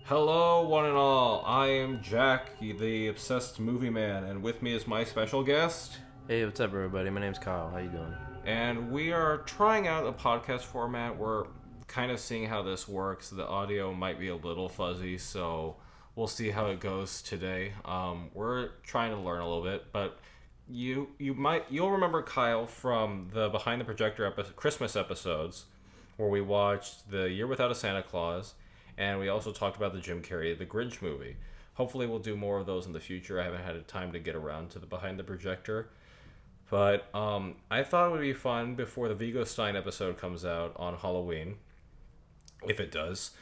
Hello, one and all. I am Jack, the obsessed movie man, and with me is my special guest. Hey, what's up, everybody? My name's Kyle. How you doing? And we are trying out a podcast format. We're kind of seeing how this works. The audio might be a little fuzzy, so we'll see how it goes today. We're trying to learn a little bit, but you'll remember Kyle from the Behind the Projector Christmas episodes, where we watched The Year Without a Santa Claus, and we also talked about the Jim Carrey The Grinch movie. Hopefully, we'll do more of those in the future. I haven't had time to get around to the Behind the Projector. But I thought it would be fun before the Vigo Stein episode comes out on Halloween. If it does.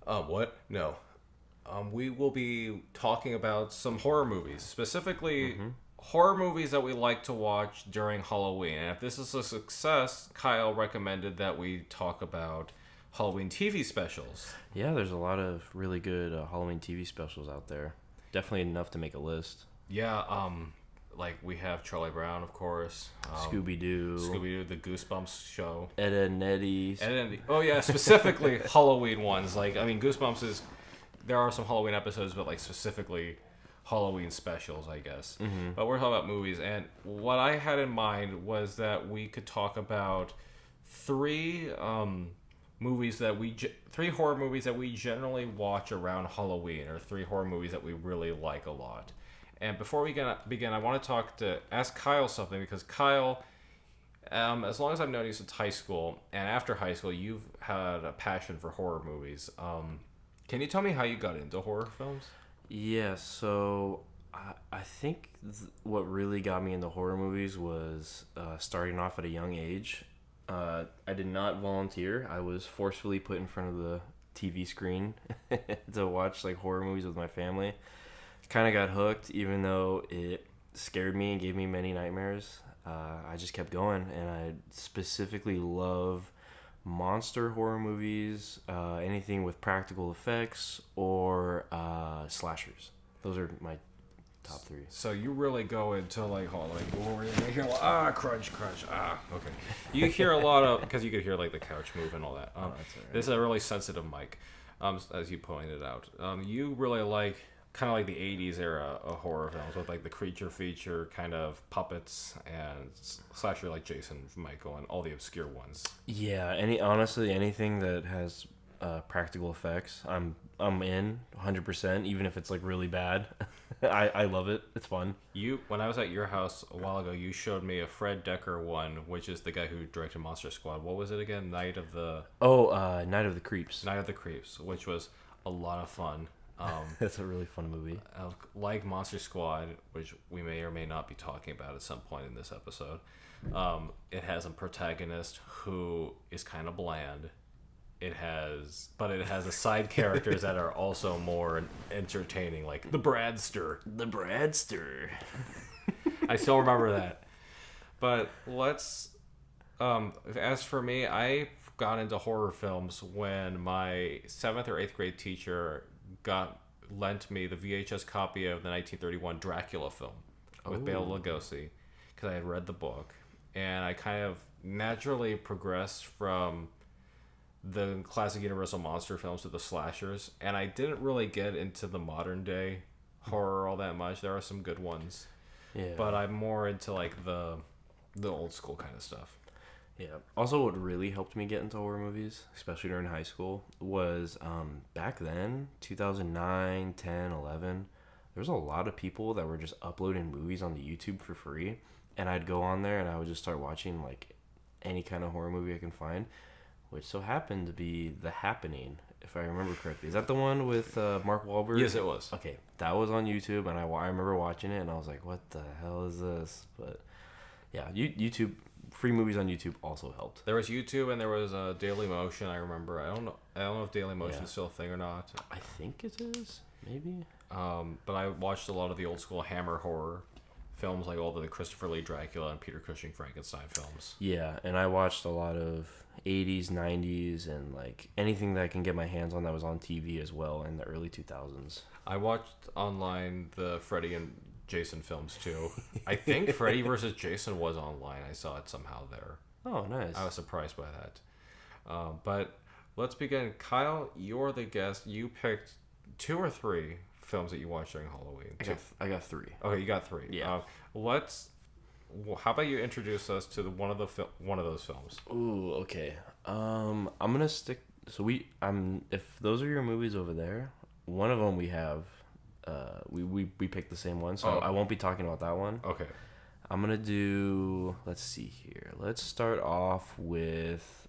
What? No. We will be talking about some horror movies. Specifically, horror movies that we like to watch during Halloween. And if this is a success, Kyle recommended that we talk about Halloween TV specials. Yeah, there's a lot of really good Halloween TV specials out there. Definitely enough to make a list. Yeah, like we have Charlie Brown, of course. Scooby-Doo, the Goosebumps show. Ed, Edd n Eddy. Oh yeah, specifically Halloween ones. Like, I mean, Goosebumps is, there are some Halloween episodes, but like specifically Halloween specials, I guess. But we're talking about movies, and what I had in mind was that we could talk about three three horror movies that we generally watch around Halloween, or three horror movies that we really like a lot. And before we begin, I want to ask Kyle something, because Kyle, as long as I've known you since high school, and after high school, you've had a passion for horror movies. Can you tell me how you got into horror films? Yeah, so I think what really got me into horror movies was starting off at a young age. I did not volunteer. I was forcefully put in front of the TV screen to watch like horror movies with my family. Kind of got hooked, even though it scared me and gave me many nightmares. I just kept going, and I specifically love monster horror movies, anything with practical effects, or slashers. Those are my top three. So you really go into like gore, and you hear crunch, okay. You hear a lot of, because you could hear like the couch move and all that. That's all right. This is a really sensitive mic, as you pointed out. You really like kind of like the 80s era of horror films with like the creature feature kind of puppets and slasher like Jason, Michael, and all the obscure ones. Yeah, honestly anything that has practical effects, I'm in 100%, even if it's like really bad. I love it. It's fun. When I was at your house a while ago, you showed me a Fred Decker one, which is the guy who directed Monster Squad. What was it again? Night of the Creeps. Night of the Creeps, which was a lot of fun. That's a really fun movie. Like Monster Squad, which we may or may not be talking about at some point in this episode. It has a protagonist who is kind of bland. It has the side characters that are also more entertaining, like the Bradster. The Bradster. I still remember that. But as for me, I got into horror films when my 7th or 8th grade teacher lent me the VHS copy of the 1931 Dracula film with Bela Lugosi, because I had read the book, and I kind of naturally progressed from the classic Universal monster films to the slashers, and I didn't really get into the modern day horror all that much. There are some good ones, but I'm more into like the old school kind of stuff. Yeah. Also, what really helped me get into horror movies, especially during high school, was back then, 2009, 10, 11, there was a lot of people that were just uploading movies on the YouTube for free. And I'd go on there and I would just start watching like any kind of horror movie I can find, which so happened to be The Happening, if I remember correctly. Is that the one with Mark Wahlberg? Yes, it was. Okay, that was on YouTube, and I remember watching it, and I was like, what the hell is this? But yeah, YouTube... Free movies on YouTube also helped. There was YouTube, and there was Daily Motion. I remember. I don't know if Daily Motion is still a thing or not. I think it is, maybe. But I watched a lot of the old school Hammer horror films, like all the Christopher Lee Dracula and Peter Cushing Frankenstein films. Yeah, and I watched a lot of 80s, 90s, and like anything that I can get my hands on that was on TV as well in the early 2000s. I watched online the Freddy and Jason films too. I think Freddy versus Jason was online. I saw it somehow there. Oh, nice. I was surprised by that. But let's begin. Kyle, you're the guest. You picked 2 or 3 films that you watched during Halloween? I got 3. Okay, you got 3. Yeah. How about you introduce us to one of those films? Ooh, okay. I'm gonna stick. So if those are your movies over there, one of them we have. We picked the same one, so I won't be talking about that one. Okay. I'm gonna do. Let's see here. Let's start off with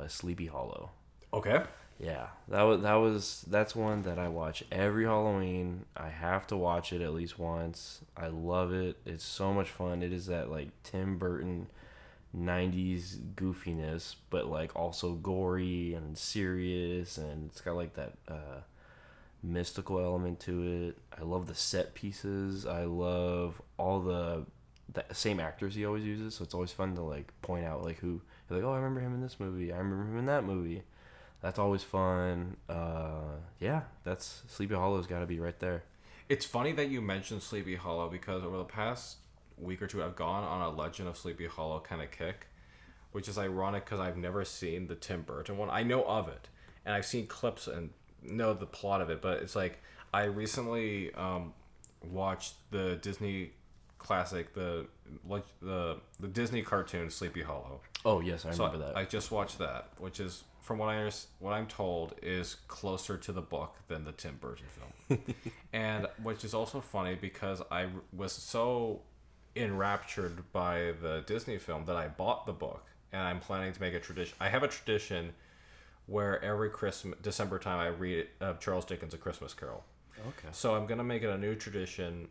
Sleepy Hollow. Okay. Yeah, that's one that I watch every Halloween. I have to watch it at least once. I love it. It's so much fun. It is that like Tim Burton 90s goofiness, but like also gory and serious, and it's got like that mystical element to it. I love the set pieces. I love all the same actors he always uses, so it's always fun to like point out like who you're like, oh, I remember him in this movie. I remember him in that movie. That's always fun. Yeah, that's Sleepy Hollow's got to be right there. It's funny that you mentioned Sleepy Hollow because over the past week or two, I've gone on a Legend of Sleepy Hollow kind of kick, which is ironic because I've never seen the Tim Burton one. I know of it, and I've seen clips and know the plot of it, but it's like I recently watched the Disney classic, the Disney cartoon Sleepy Hollow. Oh yes, I remember that. I just watched that, which is from what I'm told is closer to the book than the Tim Burton film, and which is also funny because I was so enraptured by the Disney film that I bought the book, and I'm planning to make a tradition. I have a tradition where every December time I read Charles Dickens' A Christmas Carol. Okay. So I'm gonna make it a new tradition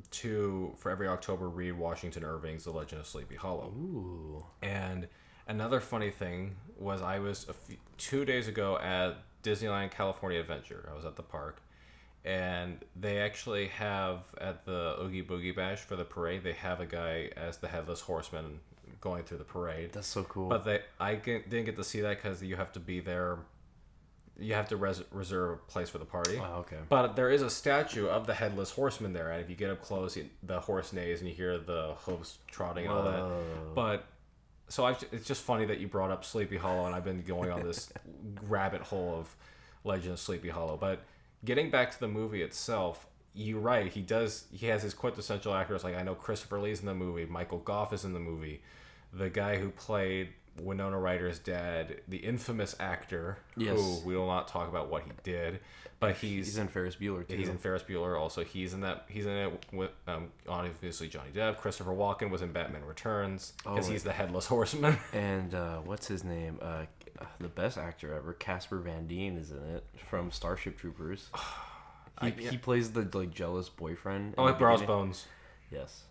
for every October read Washington Irving's The Legend of Sleepy Hollow. Ooh. And another funny thing was I was 2 days ago at Disneyland California Adventure. I was at the park, and they actually have at the Oogie Boogie Bash for the parade. They have a guy as the headless horseman going through the parade. That's so cool. But didn't get to see that because you have to be there. You have to reserve a place for the party. Oh, okay. But there is a statue of the headless horseman there, and if you get up close, the horse neighs, and you hear the hooves trotting and all that. But so it's just funny that you brought up Sleepy Hollow, and I've been going on this rabbit hole of Legend of Sleepy Hollow. But getting back to the movie itself, you're right. He has his quintessential actors. Like I know Christopher Lee's in the movie. Michael Gough is in the movie. The guy who played Winona Ryder's dad, the infamous actor, who we will not talk about what he did, but he's in Ferris Bueller too. He's in Ferris Bueller also. He's in it with obviously Johnny Depp. Christopher Walken was in Batman Returns because he's the headless horseman. And what's his name? The best actor ever, Casper Van Dien, is in it from Starship Troopers. He plays the like jealous boyfriend. Oh, like Browse Bones. Yes.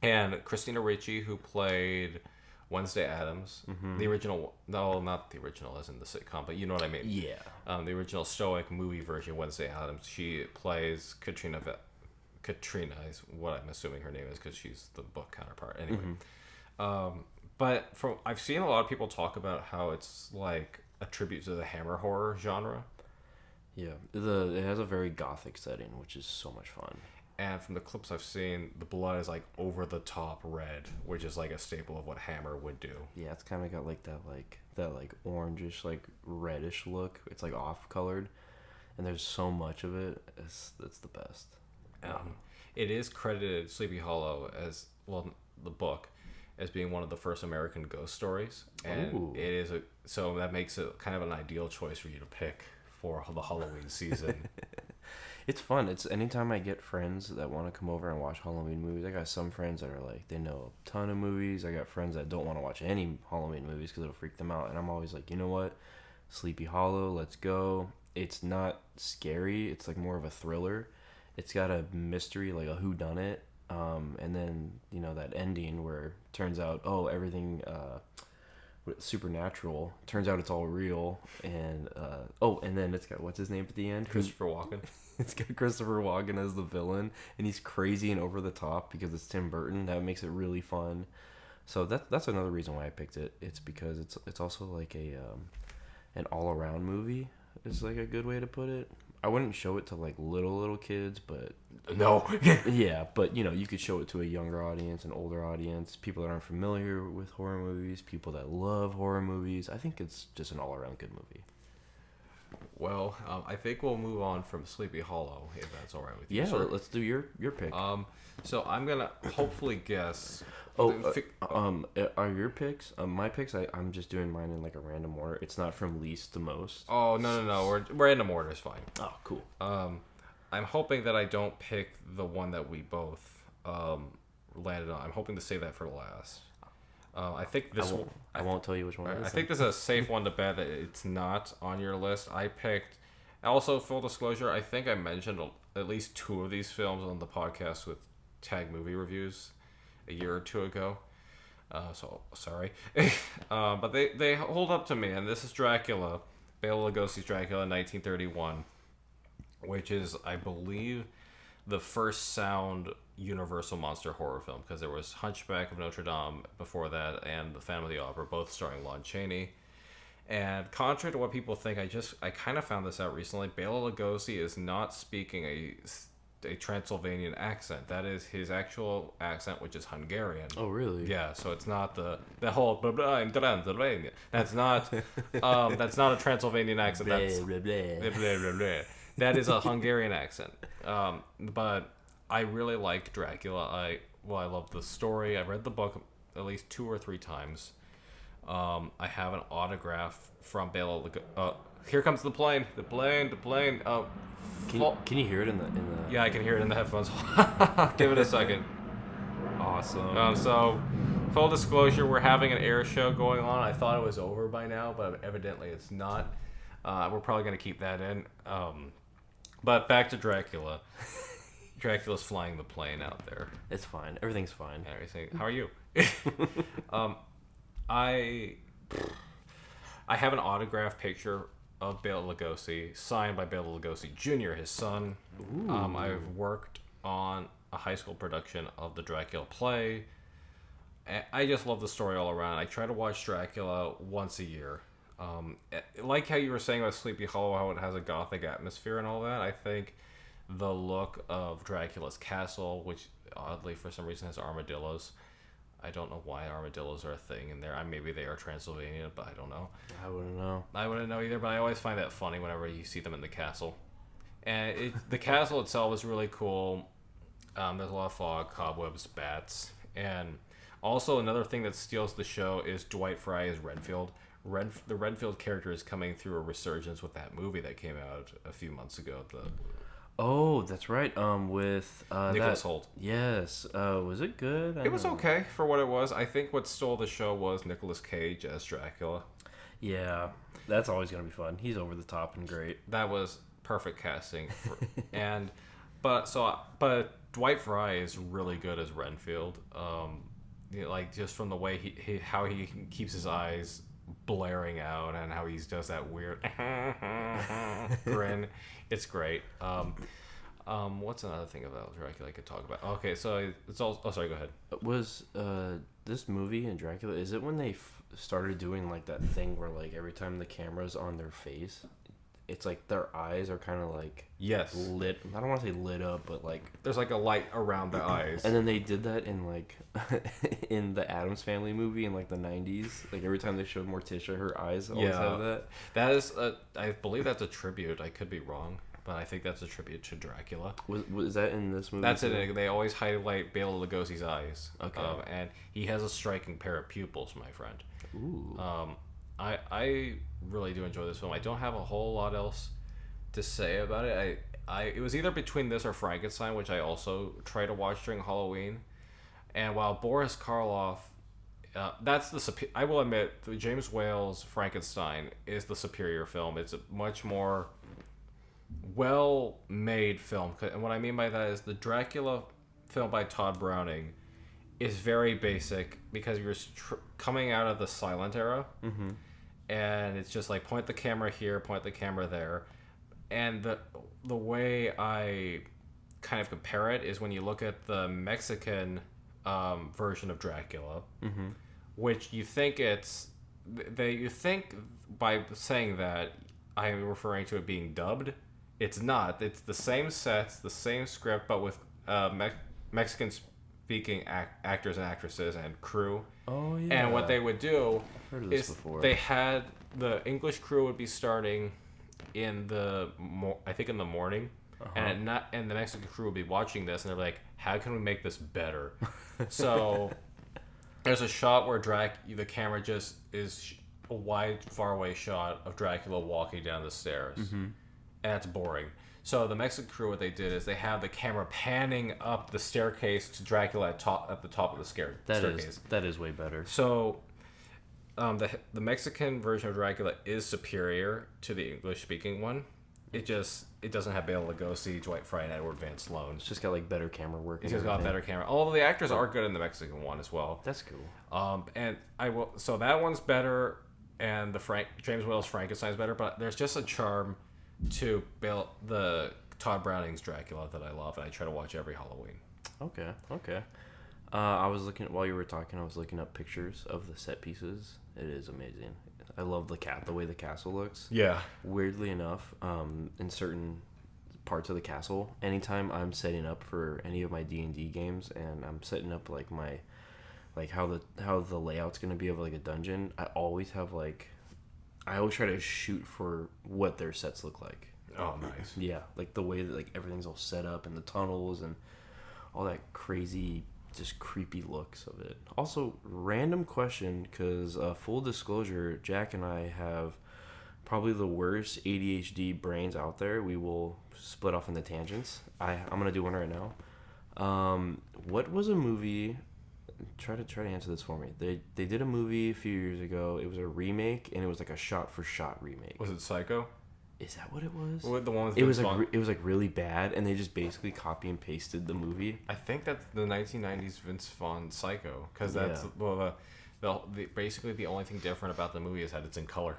And Christina Ricci, who played Wednesday Addams, the original, no, not the original as in the sitcom, but you know what I mean. Yeah. The original stoic movie version of Wednesday Addams, she plays Katrina is what I'm assuming her name is because she's the book counterpart. Anyway, but I've seen a lot of people talk about how it's like a tribute to the Hammer horror genre. Yeah, it has a very gothic setting, which is so much fun. And from the clips I've seen, the blood is like over the top red, which is like a staple of what Hammer would do. Yeah, it's kind of got like that orangish, like reddish look. It's like off colored, and there's so much of it. It's the best. It is credited Sleepy Hollow as well, the book, as being one of the first American ghost stories, and it is so that makes it kind of an ideal choice for you to pick for the Halloween season. It's fun. It's anytime I get friends that want to come over and watch Halloween movies. I got some friends that are like, they know a ton of movies. I got friends that don't want to watch any Halloween movies because it'll freak them out. And I'm always like, you know what? Sleepy Hollow, let's go. It's not scary. It's like more of a thriller. It's got a mystery, like a whodunit. And then, that ending where it turns out, everything supernatural. Turns out it's all real. And, and then it's got, what's his name at the end? Christopher Walken. It's got Christopher Walken as the villain, and he's crazy and over the top because it's Tim Burton. That makes it really fun. So that's another reason why I picked it. It's because it's also like an all around movie. Is like a good way to put it. I wouldn't show it to like little kids, but no, yeah, but you could show it to a younger audience, an older audience, people that aren't familiar with horror movies, people that love horror movies. I think it's just an all around good movie. Well, I think we'll move on from Sleepy Hollow, if that's all right with you. Yeah, sir. let's do your pick. So I'm gonna hopefully guess. Are your picks? My picks. I'm just doing mine in like a random order. It's not from least to most. Oh no! We're random order is fine. Oh, cool. I'm hoping that I don't pick the one that we both landed on. I'm hoping to save that for last. I think this one. I won't tell you which one. I think this is a safe one to bet that it's not on your list. I picked. Also, full disclosure, I think I mentioned at least 2 of these films on the podcast with Tag Movie Reviews a year or 2 ago. So sorry, but they hold up to me. And this is Dracula, Bela Lugosi's Dracula, 1931, which is, I believe, the first sound Universal monster horror film, because there was Hunchback of Notre Dame before that, and The Phantom of the Opera, both starring Lon Chaney. And contrary to what people think, I kind of found this out recently. Bela Lugosi is not speaking a Transylvanian accent. That is his actual accent, which is Hungarian. Oh, really? Yeah. So it's not the whole blah blah in Transylvania. That's not a Transylvanian accent. That's Blah, blah, blah. blah, blah, blah. That is a Hungarian accent. But I really like Dracula. I love the story. I've read the book at least 2 or 3 times. I have an autograph from Bela Lugosi. Here comes the plane. The plane. Oh, Can you hear it in the? yeah, I can hear it in the headphones. Give it a second. Awesome. So, full disclosure, we're having an air show going on. I thought it was over by now, but evidently it's not. We're probably going to keep that in. But back to Dracula. Dracula's flying the plane out there. It's fine. Everything's fine. Everything. How are you? I have an autographed picture of Bela Lugosi, signed by Bela Lugosi Jr., his son. I've worked on a high school production of the Dracula play. I just love the story all around. I try to watch Dracula once a year. Like how you were saying about Sleepy Hollow, how it has a gothic atmosphere and all that, I think the look of Dracula's castle, which oddly for some reason has armadillos. I don't know why armadillos are a thing in there. Maybe they are Transylvanian, but I don't know. I wouldn't know. I wouldn't know either, but I always find that funny whenever you see them in the castle. And the castle itself is really cool. There's a lot of fog, cobwebs, bats. And also another thing that steals the show is Dwight Fry as Renfield. The Renfield character is coming through a resurgence with that movie that came out a few months ago. Oh, that's right. With Nicholas Hoult. Yes. Was it good? It was okay for what it was. I think what stole the show was Nicolas Cage as Dracula. Yeah, that's always gonna be fun. He's over the top and great. That was perfect casting. But Dwight Fry is really good as Renfield. Like just from the way how he keeps his eyes blaring out and how he does that weird grin. It's great. What's another thing about Dracula I could talk about? Okay, so it's all. Oh, sorry. Go ahead. Was this movie in Dracula? Is it when they started doing like that thing where like every time the camera's on their face, it's like their eyes are kind of like Yes. lit. I don't want to say lit up, but like There's like a light around the eyes. And then they did that in like in the Addams Family movie in like the 90s. Like every time they showed Morticia, her eyes always have that. That is, I believe that's a tribute. I could be wrong, but I think that's a tribute to Dracula. Was that in this movie? That's it. They always highlight Bela Lugosi's eyes. Okay. And he has a striking pair of pupils, my friend. Ooh. I really do enjoy this film. I don't have a whole lot else to say about it. It was either between this or Frankenstein, which I also try to watch during Halloween. And while Boris Karloff, I will admit, the James Whale's Frankenstein is the superior film. It's a much more well-made film. And what I mean by that is the Dracula film by Todd Browning is very basic because you're coming out of the silent era. Mm-hmm. And it's just like point the camera here, point the camera there. And the way I kind of compare it is when you look at the Mexican version of Dracula, Mm-hmm. which you think you think by saying that I'm referring to it being dubbed. It's not. It's the same sets, the same script, but with Mexican speaking actors and actresses and crew. Oh yeah. And what they would do I've heard of this is before. they had the English crew would be starting in the I think in the morning, and the Mexican crew will be watching this, and they're like, "How can we make this better?" So there's a shot where the camera just is a wide, far away shot of Dracula walking down the stairs, and that's boring. So the Mexican crew, what they did is they have the camera panning up the staircase to Dracula at the top of the staircase. That is way better. So the Mexican version of Dracula is superior to the English speaking one. It doesn't have Bela Lugosi, Dwight Frye, and Edward Van Sloan. It's just got like better camera work. It's just got better camera. Although the actors are good in the Mexican one as well. That's cool. So that one's better, and the James Whale's Frankenstein's better. But there's just a charm to the Todd Browning's Dracula that I love, and I try to watch every Halloween. Okay. I was looking while you were talking. I was looking up pictures of the set pieces. It is amazing. I love the way the castle looks. Yeah. Weirdly enough, in certain parts of the castle, anytime I'm setting up for any of my D&D games, and I'm setting up like my how the layout's gonna be of like a dungeon, I always try to shoot for what their sets look like. Oh, nice. Yeah, like the way that like everything's all set up and the tunnels and all that crazy, just creepy looks of it. Also, random question, because full disclosure, Jack and I have probably the worst ADHD brains out there. We will split off into tangents. I'm gonna do one right now. What was a movie? Try to answer this for me. They did a movie a few years ago. It was a remake, and it was like a shot-for-shot remake. Was it Psycho? Is that what it was? The one with it was like really bad, and they just basically copy and pasted the movie. I think that's the 1990s Vince Vaughn Psycho, because that's basically the only thing different about the movie is that it's in color.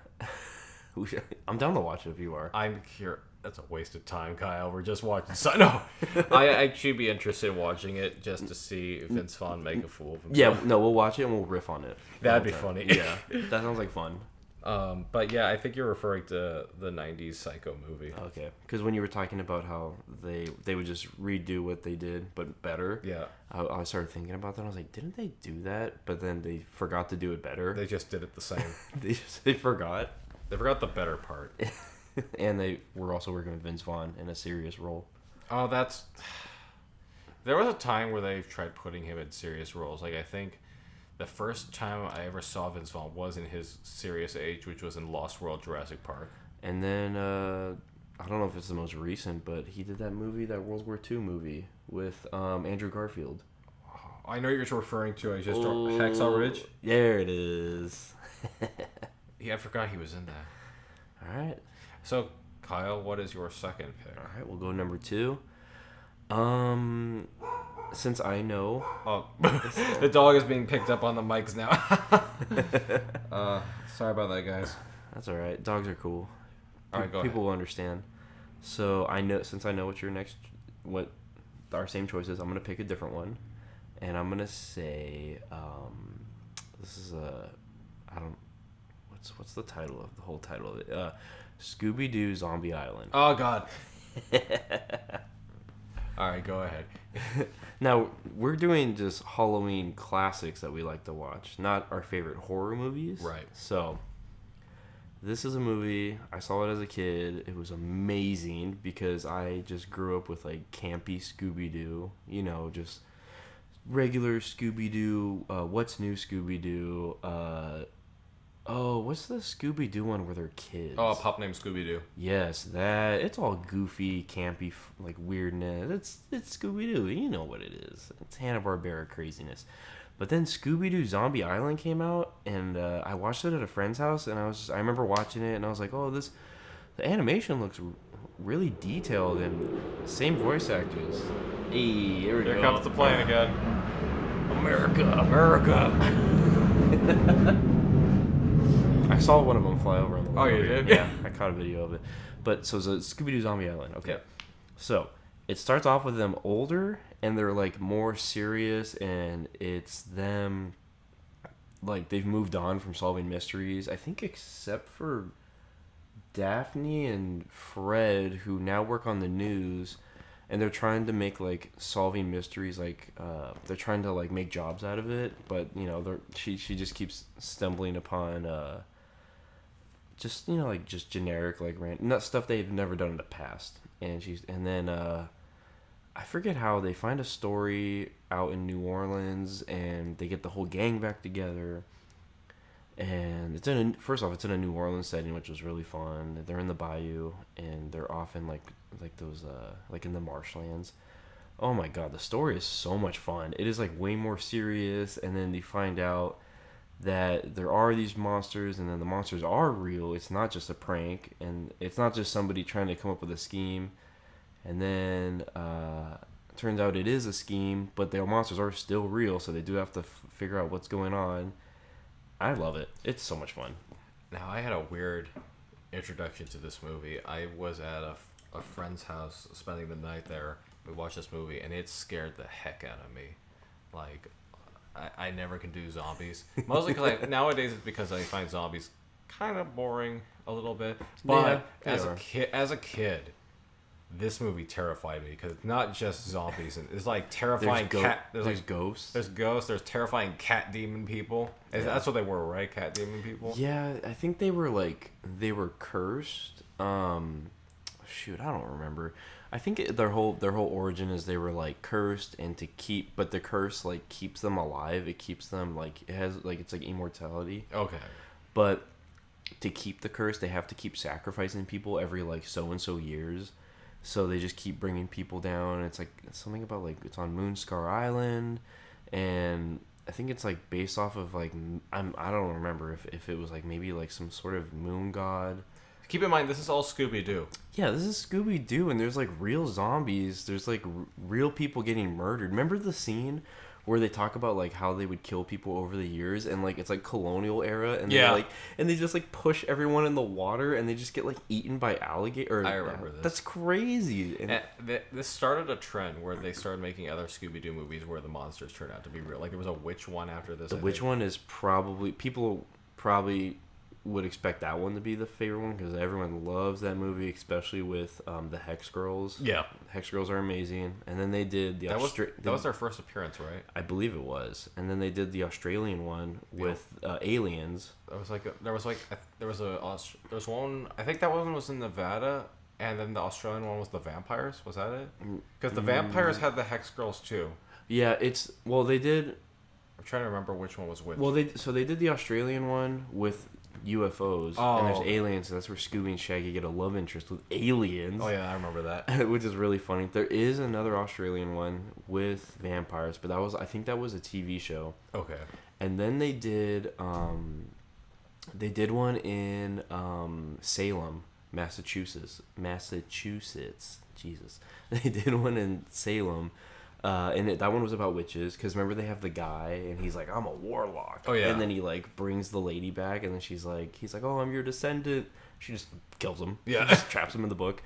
I'm down to watch it if you are. I'm here. That's a waste of time, Kyle. We're just watching. No, I actually be interested in watching it just to see if Vince Vaughn make a fool of himself. Yeah, no, we'll watch it and we'll riff on it. That'd be funny. Yeah, that sounds like fun. But yeah, I think you're referring to the 90s Psycho movie. Okay, because when you were talking about how they would just redo what they did but better, yeah, I started thinking about that. I was like, didn't they do that? But then they forgot to do it better. They just did it the same. they forgot. They forgot the better part. And they were also working with Vince Vaughn in a serious role. Oh, there was a time where they tried putting him in serious roles. Like, I think the first time I ever saw Vince Vaughn was in his serious age, which was in Lost World Jurassic Park. And then, I don't know if it's the most recent, but he did that World War II movie with Andrew Garfield. Oh, I know you're referring to. I just Hacksaw Ridge. There it is. Yeah, I forgot he was in that. All right. So, Kyle, what is your second pick? All right, we'll go number 2. Since I know... Oh, the dog is being picked up on the mics now. Sorry about that, guys. That's all right. Dogs are cool. All right, go People ahead. will understand. So, since I know what our same choices, I'm going to pick a different one. And I'm going to say... this is what's the title of the whole title of it? Scooby-Doo Zombie Island. Oh, God. All right, go ahead. Now, we're doing just Halloween classics that we like to watch, not our favorite horror movies. Right. So, this is a movie, I saw it as a kid. It was amazing because I just grew up with, like, campy Scooby-Doo. You know, just regular Scooby-Doo, What's New Scooby-Doo, what's the Scooby-Doo one where they're kids? Oh, a pup named Scooby-Doo. Yes, that. It's all goofy, campy, like weirdness. It's Scooby-Doo. You know what it is. It's Hanna-Barbera craziness. But then Scooby-Doo Zombie Island came out, and I watched it at a friend's house, and I remember watching it, and I was like, oh, the animation looks really detailed, and same voice actors. Hey, Here comes the plane again. America. I saw one of them fly over on the way. Oh, you did? Yeah, I caught a video of it. But so it's a Scooby-Doo Zombie Island. Okay. Yep. So it starts off with them older, and they're like more serious, and it's them like they've moved on from solving mysteries. I think except for Daphne and Fred, who now work on the news, and they're trying to make like solving mysteries like they're trying to like make jobs out of it, but you know she just keeps stumbling upon just like just generic like not stuff they've never done in the past. And then I forget how they find a story out in New Orleans and they get the whole gang back together. And first off, it's in a New Orleans setting, which was really fun. They're in the bayou and they're off in like those like in the marshlands. Oh my god, the story is so much fun. It is like way more serious, and then they find out that there are these monsters, and then the monsters are real. It's not just a prank, and it's not just somebody trying to come up with a scheme. And then turns out it is a scheme, but the monsters are still real, so they do have to figure out what's going on. I love it. It's so much fun. Now, I had a weird introduction to this movie. I was at a friend's house spending the night there. We watched this movie, and it scared the heck out of me. Like, I never can do zombies. Mostly because nowadays it's because I find zombies kind of boring a little bit. But Yeah, as a kid, this movie terrified me because it's not just zombies. It's like terrifying cat. There's ghosts. There's ghosts. There's terrifying cat demon people. Yeah. That's what they were, right? Cat demon people. Yeah, I think they were cursed. Shoot, I don't remember. I think their whole origin is they were like cursed, and but the curse like keeps them alive. It keeps them like it has like it's like immortality. Okay. But to keep the curse, they have to keep sacrificing people every like so and so years. So they just keep bringing people down. It's like something about like it's on Moonscar Island, and I think it's like based off of like I don't remember if it was like maybe like some sort of moon god. Keep in mind, this is all Scooby-Doo. Yeah, this is Scooby-Doo, and there's like real zombies. There's like real people getting murdered. Remember the scene where they talk about like how they would kill people over the years, and like it's like colonial era, and Yeah. they just like push everyone in the water, and they just get like eaten by alligator. I remember this. That's crazy. And This started a trend where they started making other Scooby-Doo movies where the monsters turned out to be real. Like there was a witch one after this. the witch one is people probably would expect that one to be the favorite one because everyone loves that movie, especially with the Hex Girls. Yeah. Hex Girls are amazing, and then they did That was their first appearance, right? I believe it was, and then they did the Australian one with aliens. There was one. I think that one was in Nevada, and then the Australian one was the vampires. Was that it? Because the vampires had the Hex Girls too. Yeah, they did. I'm trying to remember which one was which. Well, they did the Australian one with UFOs, and there's aliens. So that's where Scooby and Shaggy get a love interest with aliens. Oh yeah, I remember that. Which is really funny. There is another Australian one with vampires, but I think that was a TV show. Okay. And then they did one in Salem, Massachusetts. Jesus. They did one in Salem. That one was about witches, because remember they have the guy, and he's like, I'm a warlock. Oh, yeah. And then he, like, brings the lady back, and then he's like, oh, I'm your descendant. She just kills him. Yeah. She just traps him in the book.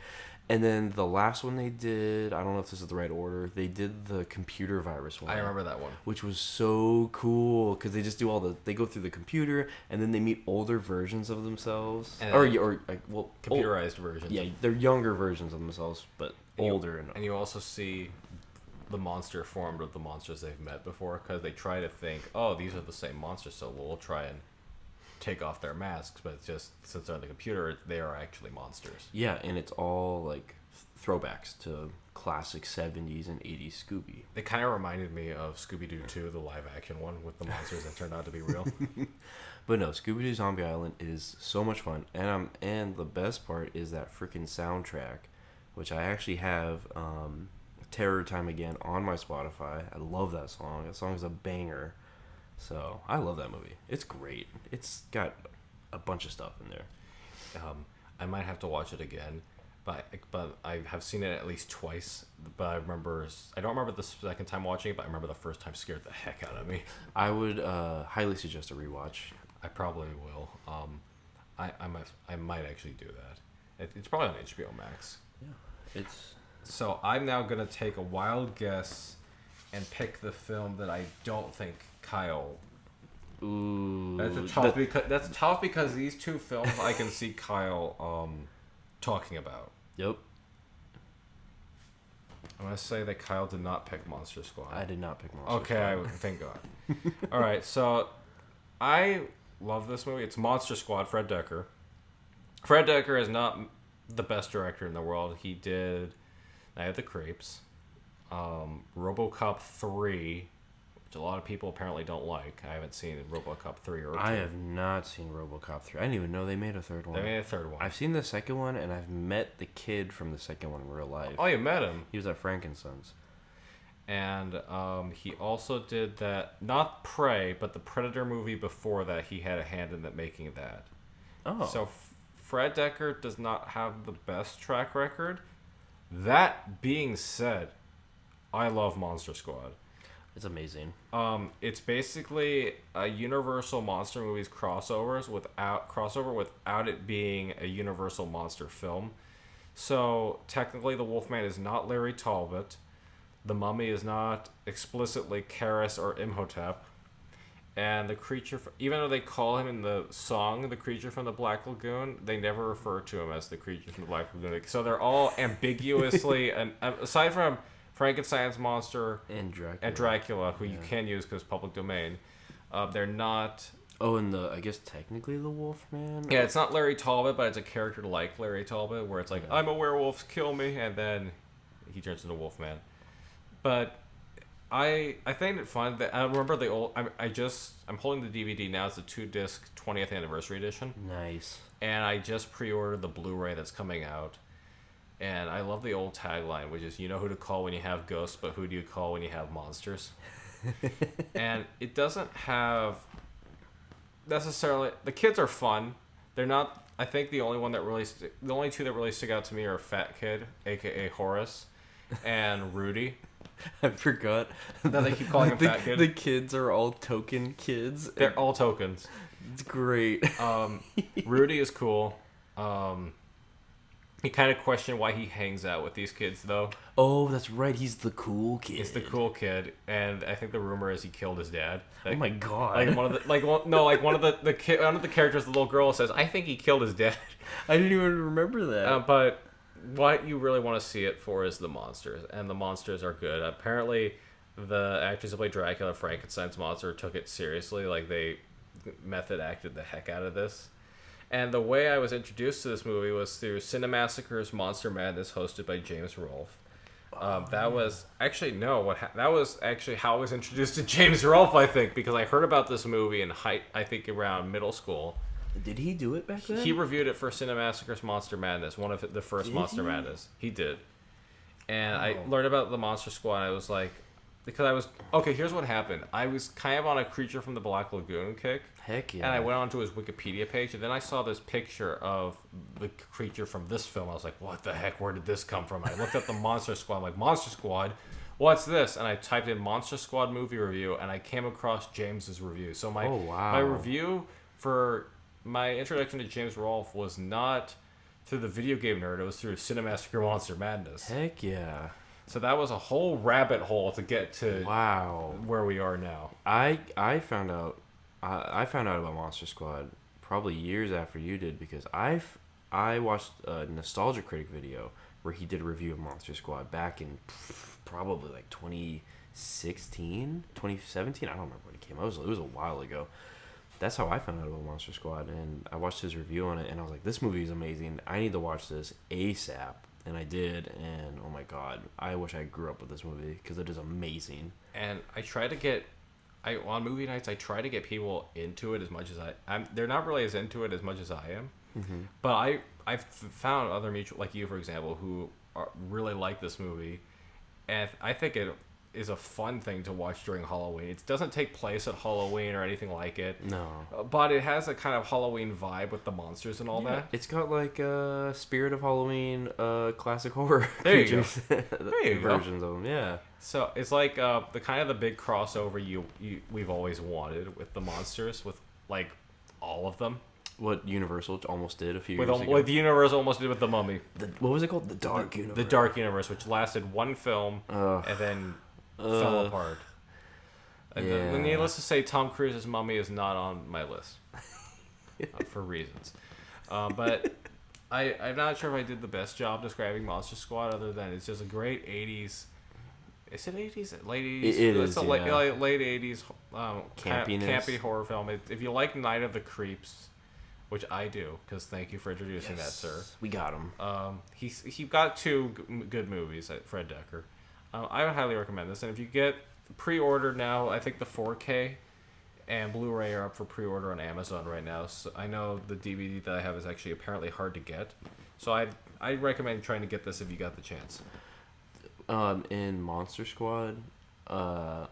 And then the last one they did, I don't know if this is the right order, they did the computer virus one. I remember that one. Which was so cool, because they just do they go through the computer, and then they meet older versions of themselves. Computerized versions. Yeah, they're younger versions of themselves, but older. And you also see the monster formed of the monsters they've met before, because they try to think, oh, these are the same monsters, so we'll try and take off their masks, but it's just since they're on the computer, they are actually monsters. Yeah, and it's all like throwbacks to classic 70s and 80s Scooby. It kind of reminded me of Scooby-Doo 2, the live-action one with the monsters that turned out to be real. But no, Scooby-Doo Zombie Island is so much fun, and the best part is that freaking soundtrack, which I actually have Terror Time Again on my Spotify. I love that song. That song is a banger. So I love that movie. It's great. It's got a bunch of stuff in there. I might have to watch it again, but I have seen it at least twice. But I don't remember the second time watching it, but I remember the first time scared the heck out of me. I would highly suggest a rewatch. I probably will. I might actually do that. It's probably on HBO Max. Yeah, it's. So I'm now gonna take a wild guess and pick the film that I don't think Kyle. Ooh. That's tough because these two films I can see Kyle talking about. Yep. I'm gonna say that Kyle did not pick Monster Squad. I did not pick Monster Okay, Squad. thank God. All right, so I love this movie. It's Monster Squad, Fred Decker. Fred Dekker is not the best director in the world. He did Night of the Creeps, RoboCop 3, which a lot of people apparently don't like. I haven't seen RoboCop 3 or 2. I have not seen RoboCop 3. I didn't even know they made a third one. They made a third one. I've seen the second one, and I've met the kid from the second one in real life. Oh, you met him. He was at Frankenstein's. And he also did that, not Prey, but the Predator movie before that. He had a hand in the making of that. Oh. So Fred Dekker does not have the best track record. That being said, I love Monster Squad. It's amazing. It's basically a Universal Monster Movies crossover without it being a Universal Monster film. So technically, the Wolfman is not Larry Talbot. The Mummy is not explicitly Karis or Imhotep. And the creature, even though they call him in the song the creature from the Black Lagoon, they never refer to him as the creature from the Black Lagoon. So they're all ambiguously, and aside from Frankenstein's monster And Dracula. who you can use because public domain, they're not. Oh, and I guess technically the Wolfman? Yeah, it's not Larry Talbot, but it's a character like Larry Talbot, where it's like, I'm a werewolf, kill me, and then he turns into Wolfman. But I find it fun that I remember the old. I'm holding the DVD now. It's a 2-disc 20th anniversary edition, Nice. and I just pre-ordered the Blu-ray that's coming out. And I love the old tagline, which is, you know who to call when you have ghosts, but who do you call when you have monsters? And it doesn't have necessarily. The kids are fun. They're not. I think the only two that really stick out to me are Fat Kid, aka Horace, and Rudy. I forgot that they keep calling him Fat Kid. The kids are all token kids. They're all tokens. It's great. Rudy is cool. You kind of question why he hangs out with these kids, though. Oh, that's right. He's the cool kid. He's the cool kid, and I think the rumor is he killed his dad. Oh my god! Like one of the characters, the little girl says, "I think he killed his dad." I didn't even remember that. But what you really want to see it for is the monsters, and the monsters are good. Apparently, the actors who play Dracula, Frankenstein's monster, took it seriously. Like they method acted the heck out of this. And the way I was introduced to this movie was through Cinemassacre's Monster Madness, hosted by James Rolfe. That was actually that was actually how I was introduced to James Rolfe. I think because I heard about this movie in I think around middle school. Did he do it back then? He reviewed it for Cinemassacre's Monster Madness, one of the first Monster Madness. He did, and I learned about the Monster Squad. I was like, here's what happened. I was kind of on a Creature from the Black Lagoon kick. Heck yeah. And I went onto his Wikipedia page, and then I saw this picture of the creature from this film. I was like, what the heck? Where did this come from? I looked up the Monster Squad. I'm like, Monster Squad? What's this? And I typed in Monster Squad movie review, and I came across James's review. So my review for my introduction to James Rolfe was not through the Video Game Nerd. It was through Cinemassacre Monster Madness. Heck yeah. So that was a whole rabbit hole to get to where we are now. I found out about Monster Squad probably years after you did because I watched a Nostalgia Critic video where he did a review of Monster Squad back in probably like 2016, 2017. I don't remember when it came out. It was a while ago. That's how I found out about Monster Squad, and I watched his review on it, and I was like, this movie is amazing. I need to watch this ASAP. And I did, and oh my god, I wish I grew up with this movie because it is amazing. And I try to get, on movie nights, I try to get people into it as much as they're not really as into it as much as I am. Mm-hmm. But I've found other mutual, like you, for example, who really like this movie, and I think it is a fun thing to watch during Halloween. It doesn't take place at Halloween or anything like it. No. But it has a kind of Halloween vibe with the monsters and all that. It's got like Spirit of Halloween classic horror there you go. There you versions of them, yeah. So it's like the kind of the big crossover we've always wanted with the monsters, with like all of them. What Universal almost did a few years ago. What the Universal almost did with the Mummy. What was it called? The Dark Universe. The Dark Universe, which lasted one film and then fell apart. And needless to say, Tom Cruise's Mummy is not on my list for reasons. But I'm not sure if I did the best job describing Monster Squad, other than it's just a great 80s. Is it 80s? Late 80s? It is, a yeah. late 80s campiness. campy horror film. If you like Night of the Creeps, which I do, because thank you for introducing that, sir. We got him. He got two good movies at Fred Decker. I would highly recommend this, and if you get pre-order now, I think the 4K and Blu-ray are up for pre-order on Amazon right now. So I know the DVD that I have is actually apparently hard to get, so I recommend trying to get this if you got the chance. In Monster Squad, I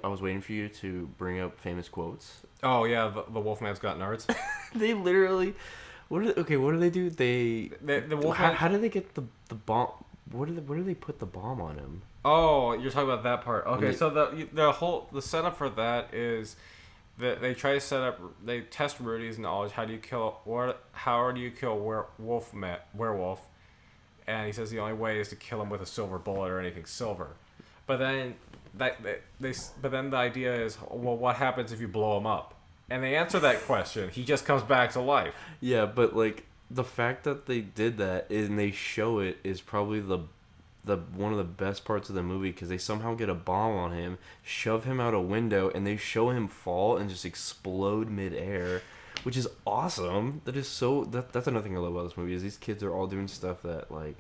was waiting for you to bring up famous quotes. Oh yeah, the Wolfman's got nards. They literally, what do they do? The Wolfman. how do they get the bomb? Where do they put the bomb on him? Oh, you're talking about that part. Okay, They- so the setup for that is that they test Rudy's knowledge. How do you kill werewolf? And he says the only way is to kill him with a silver bullet or anything silver. But then the idea is, well, what happens if you blow him up? And they answer that question. He just comes back to life. Yeah, but like the fact that they did that and they show it is probably the one of the best parts of the movie, because they somehow get a bomb on him, shove him out a window, and they show him fall and just explode midair, which is awesome. That's another thing I love about this movie, is these kids are all doing stuff that like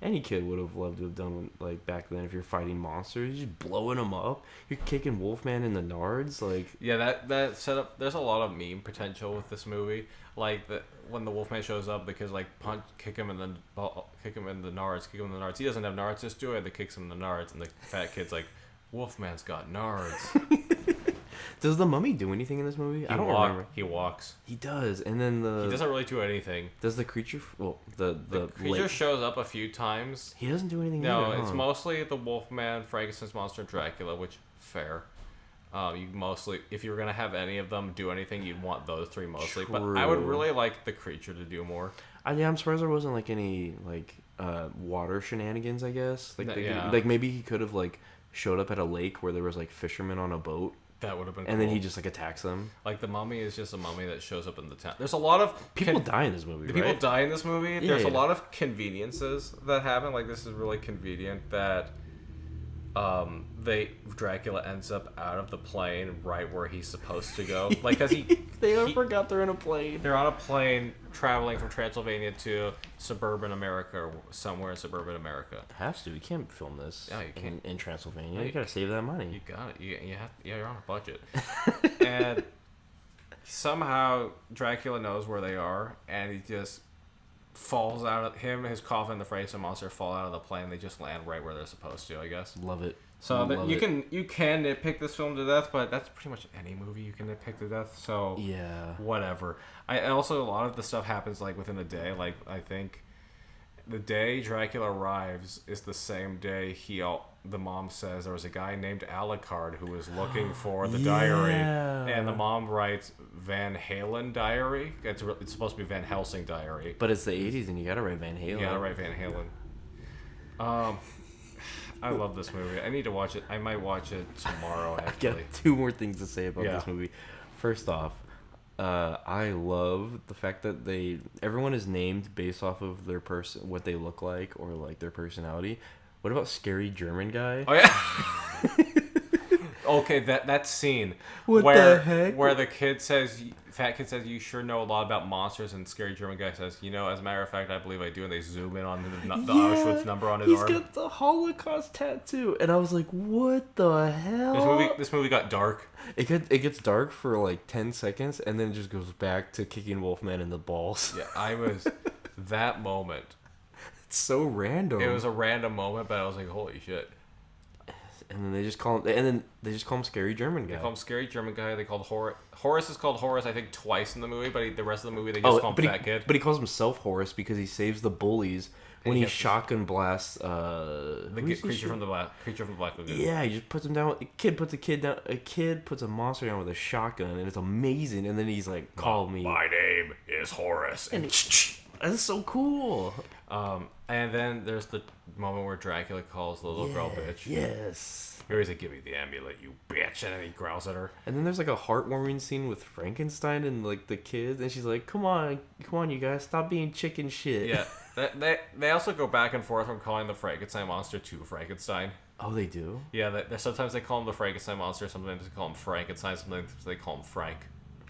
any kid would have loved to have done, like back then. If you're fighting monsters, you're just blowing them up. You're kicking Wolfman in the nards, like. Yeah, that setup. There's a lot of meme potential with this movie. Like when the Wolfman shows up, because like kick him in the nards. He doesn't have nards. Just do it. That kicks him in the nards, and the fat kid's like, Wolfman's got nards. Does the mummy do anything in this movie? I don't remember. He walks. He does, and then He doesn't really do anything. Does the creature? Well, the creature shows up a few times. He doesn't do anything. No, either, it's huh? mostly the Wolfman, Frankenstein's monster, and Dracula, which fair. You mostly, if you were gonna have any of them do anything, you'd want those three mostly. But I would True. really like the creature to do more. I'm surprised there wasn't like any like water shenanigans. I guess Yeah. like maybe he could have like showed up at a lake where there was like fishermen on a boat, That would have been. and cool. then he just like attacks them. Like the mummy is just a mummy that shows up in the town. There's a lot of People die in this movie. The right? people die in this movie. Yeah, There's a yeah. lot of conveniences that happen. Like this is really convenient that Dracula ends up out of the plane right where he's supposed to go. Like, cause They forgot they're in a plane. they're on a plane traveling from Transylvania to suburban America, or somewhere in suburban America. Has to. You can't film this. No, you can't. in Transylvania. You gotta save that money. You got it. You're on a budget. And somehow Dracula knows where they are, and he just falls out of his coffin. The Frankenstein monster fall out of the plane. They just land right where they're supposed to, I guess. Love it. So Love you it. can nitpick this film to death, but that's pretty much any movie you can nitpick to death. So Yeah. whatever. I also, a lot of the stuff happens like within a day. Like I think the day Dracula arrives is the same day the mom says there was a guy named Alucard who was looking for the diary, Yeah. and the mom writes Van Halen diary. It's supposed to be Van Helsing diary. But it's the 80s and you gotta write Van Halen. You gotta write Van Halen. I love this movie. I need to watch it. I might watch it tomorrow, I got actually. 2 more things to say about Yeah. this movie. First off, I love the fact that everyone is named based off of their what they look like or like their personality. What about Scary German Guy? Oh yeah. Okay, that scene What where the heck? where the fat kid says, "You sure know a lot about monsters," and Scary German Guy says, "As a matter of fact, I believe I do." And they zoom in on the Auschwitz number on his He's arm. got the Holocaust tattoo, and I was like, "What the hell?" This movie got dark. It gets dark for like 10 seconds, and then it just goes back to kicking Wolfman in the balls. Yeah, I was that moment. It's so random. It was a random moment, but I was like, "Holy shit!" And then they just call him Scary German Guy. They call him Scary German Guy. They called Horace is called Horace, I think, twice in the movie, but the rest of the movie they just call him Fat Kid. But he calls himself Horace because he saves the bullies when he he gets- shotgun blasts. The creature from the Black Lagoon. Yeah, he just puts him down. A kid puts a monster down with a shotgun, and it's amazing. And then he's like, "Call me." My name is Horace. And that's so cool. And then there's the moment where Dracula calls the little girl bitch. Yes. He's like, "Give me the amulet, you bitch!" And then he growls at her. And then there's like a heartwarming scene with Frankenstein and like the kids, and she's like, "Come on, you guys, stop being chicken shit." Yeah, they also go back and forth from calling the Frankenstein monster to Frankenstein. Oh, they do. Yeah, sometimes they call him the Frankenstein monster. Sometimes they call him Frankenstein. Sometimes they call him Frank.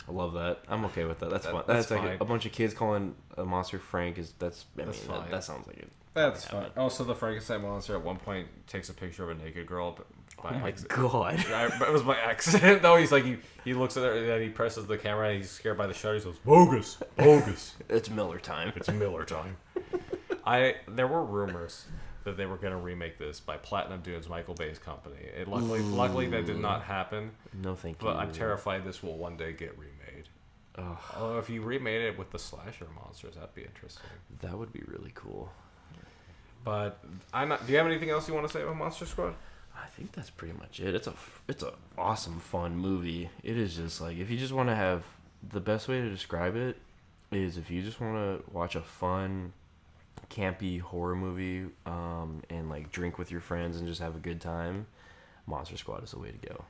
I love that. I'm okay with that. That's fun. That's That's like fine. a bunch of kids calling a monster Frank is that's. I mean, fine. that sounds like it. That's fine. Also, the Frankenstein monster at one point takes a picture of a naked girl. But Oh my god. It was by accident. No, he's like he looks at her and then he presses the camera and he's scared by the shutter. He goes, "Bogus, bogus." It's Miller time. It's Miller time. There were rumors that they were going to remake this by Platinum Dunes, Michael Bay's company. Luckily that did not happen. No, thank you. But I'm terrified this will one day get remade. Ugh. Although if you remade it with the slasher monsters, that'd be interesting. That would be really cool. But I'm not. Do you have anything else you want to say about Monster Squad? I think that's pretty much it. It's a awesome, fun movie. It is just like if you just want to have the best way to describe it is if you just want to watch a fun, campy horror movie, and like drink with your friends and just have a good time. Monster Squad is the way to go.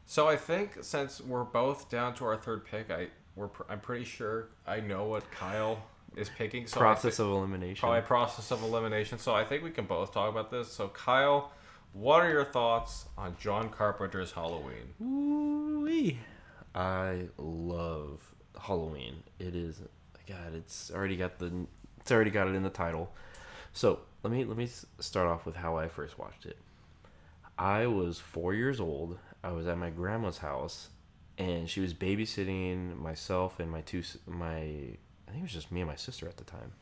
So I think since we're both down to our third pick, I'm pretty sure I know what Kyle is picking. So Process of elimination. Probably process of elimination. So I think we can both talk about this. So Kyle, what are your thoughts on John Carpenter's Halloween? Ooh-wee. I love Halloween. It is God. It's already got it in the title. So let me start off with how I first watched it. I was 4 years old. I was at my grandma's house, and she was babysitting myself and I think it was just me and my sister at the time.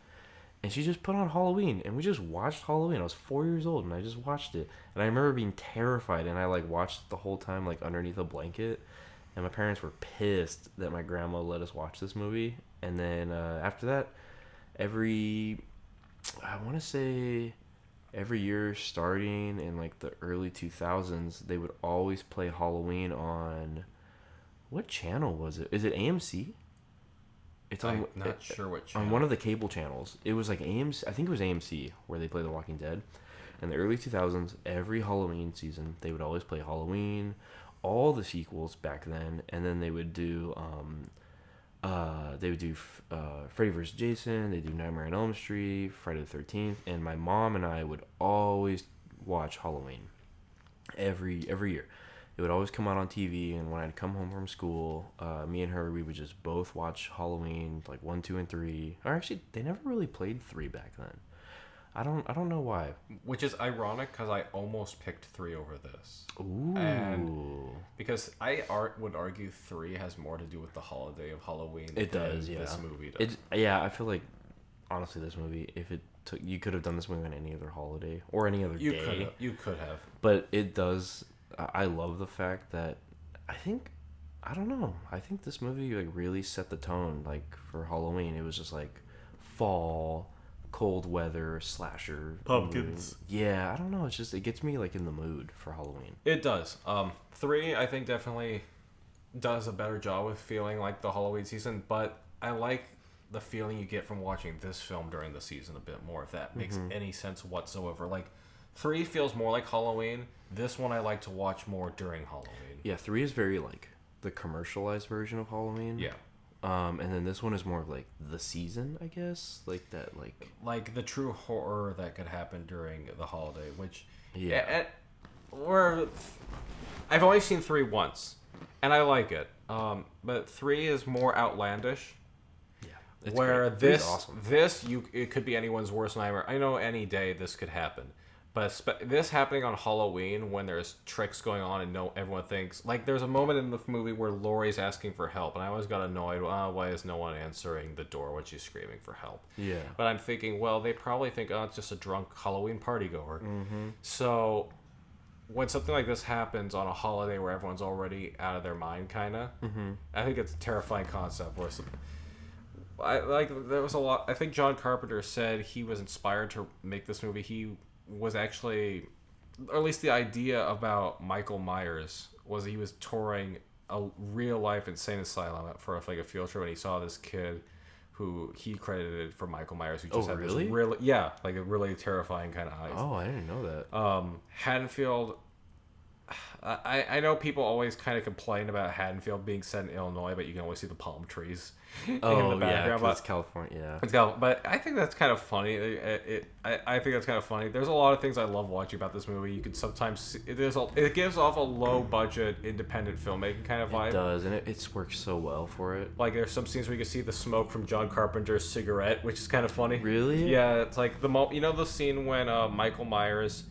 And she just put on Halloween, and we just watched Halloween. I was 4 years old, and I just watched it. And I remember being terrified, and I like watched it the whole time like underneath a blanket. And my parents were pissed that my grandma let us watch this movie. And then after that, every year starting in like the early 2000s, they would always play Halloween on, what channel was it? Is it AMC? It's on. I'm not sure what channel. On one of the cable channels. It was like AMC. I think it was AMC where they play The Walking Dead. In the early 2000s, every Halloween season, they would always play Halloween, all the sequels back then, and then they would do Freddy vs. Jason. They do Nightmare on Elm Street, Friday the 13th, and my mom and I would always watch Halloween every year. It would always come out on TV, and when I'd come home from school, me and her, we would just both watch Halloween, like 1, 2, and 3. Or actually, they never really played 3 back then. I don't know why. Which is ironic because I almost picked 3 over this. Ooh. And because I would argue 3 has more to do with the holiday of Halloween. It does, yeah. This movie does. I feel like, honestly, this movie, if it took, you could have done this movie on any other holiday or any other day. You could have. But it does. I love the fact that I think this movie like really set the tone like for Halloween. It was just like fall, cold weather, slasher, Pumpkins. Yeah, I don't know. It's just it gets me like in the mood for Halloween. It does. 3 I think definitely does a better job with feeling like the Halloween season, but I like the feeling you get from watching this film during the season a bit more, if that makes any sense whatsoever. Like 3 feels more like Halloween. This one I like to watch more during Halloween. Yeah, 3 is very like the commercialized version of Halloween. Yeah. And then this one is more of like the season, I guess, like that, like the true horror that could happen during the holiday. Which I've only seen 3 once, and I like it. But 3 is more outlandish. It's where great. this Awesome. It could be anyone's worst nightmare. I know any day this could happen. But this happening on Halloween when there's tricks going on and everyone thinks... Like, there's a moment in the movie where Laurie's asking for help, and I always got annoyed. Why is no one answering the door when she's screaming for help? Yeah. But I'm thinking, well, they probably think, it's just a drunk Halloween party goer. Mm-hmm. So when something like this happens on a holiday where everyone's already out of their mind, kind of, I think it's a terrifying concept. There was a lot... I think John Carpenter said he was inspired to make this movie. He was actually, or at least the idea about Michael Myers was he was touring a real life insane asylum for like a field trip, and he saw this kid who he credited for Michael Myers, who just had this like a really terrifying kind of eyes. Oh, I didn't know that. Haddonfield I know people always kind of complain about Haddonfield being set in Illinois, but you can always see the palm trees in the Oh yeah, background. 'cause But it's California. Yeah. but I think that's kind of funny. I think that's kind of funny. There's a lot of things I love watching about this movie. You could sometimes see, it gives off a low budget independent filmmaking kind of vibe. It does, and it works so well for it. Like there's some scenes where you can see the smoke from John Carpenter's cigarette, which is kind of funny. Really? Yeah, it's like the scene when Michael Myers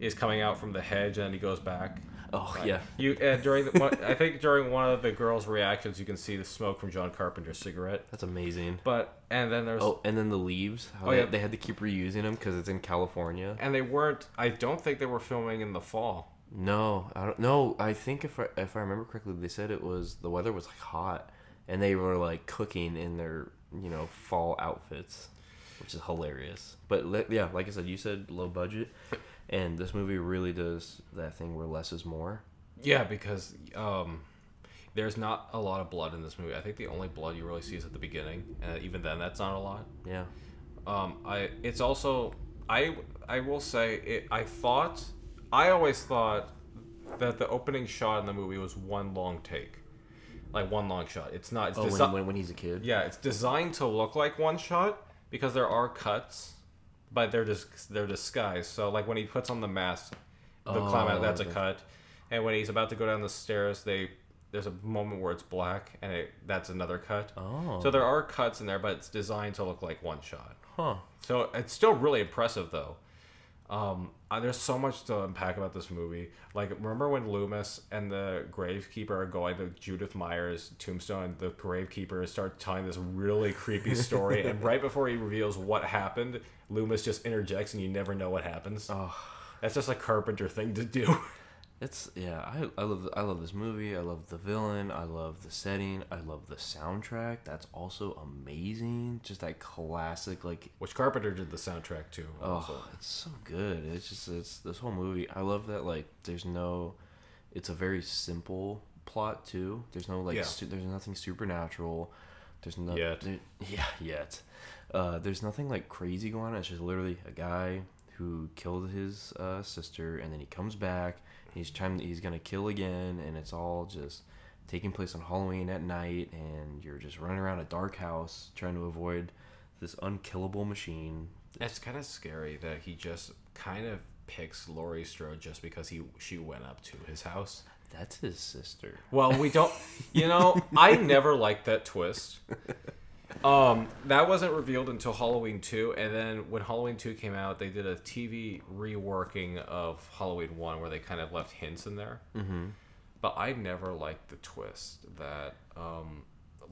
is coming out from the hedge and then he goes back. Oh yeah. I think during one of the girls' reactions, you can see the smoke from John Carpenter's cigarette. That's amazing. And then there's and then the leaves. How they had to keep reusing them because it's in California. and they weren't. I don't think they were filming in the fall. No, I don't. No, I think if I remember correctly, they said the weather was like hot, and they were like cooking in their fall outfits, which is hilarious. But yeah, like I said, you said low budget, and this movie really does that thing where less is more. Yeah, because there's not a lot of blood in this movie. I think the only blood you really see is at the beginning, and even then, that's not a lot. Yeah. It's also I will say it. I always thought that the opening shot in the movie was one long take, like one long shot. It's not. It's When he's a kid. yeah, it's designed to look like one shot because there are cuts, but they're disguised. So like when he puts on the mask, the clown, that's a cut, and when he's about to go down the stairs, there's a moment where it's black, and that's another cut. Oh. So there are cuts in there, but it's designed to look like one shot. Huh. So it's still really impressive, though. There's so much to unpack about this movie. Like, remember when Loomis and the gravekeeper are going to Judith Myers' tombstone, and the gravekeeper starts telling this really creepy story, and right before he reveals what happened, Loomis just interjects, and you never know what happens. Oh. That's just a Carpenter thing to do. I love this movie. I love the villain. I love the setting. I love the soundtrack. That's also amazing. Just that classic Which Carpenter did the soundtrack to. Also. Oh, it's so good. It's this whole movie. I love that it's a very simple plot too. There's no there's nothing supernatural. There's no Yet. Yet. There's nothing like crazy going on. It's just literally a guy who killed his sister, and then he comes back. He's gonna kill again, and it's all just taking place on Halloween at night, and you're just running around a dark house trying to avoid this unkillable machine. It's kind of scary that he just kind of picks Laurie Strode just because she went up to his house. That's his sister. Well, we don't. I never liked that twist. That wasn't revealed until Halloween 2, and then when Halloween 2 came out, they did a TV reworking of Halloween 1 where they kind of left hints in there. Mm-hmm. But I never liked the twist that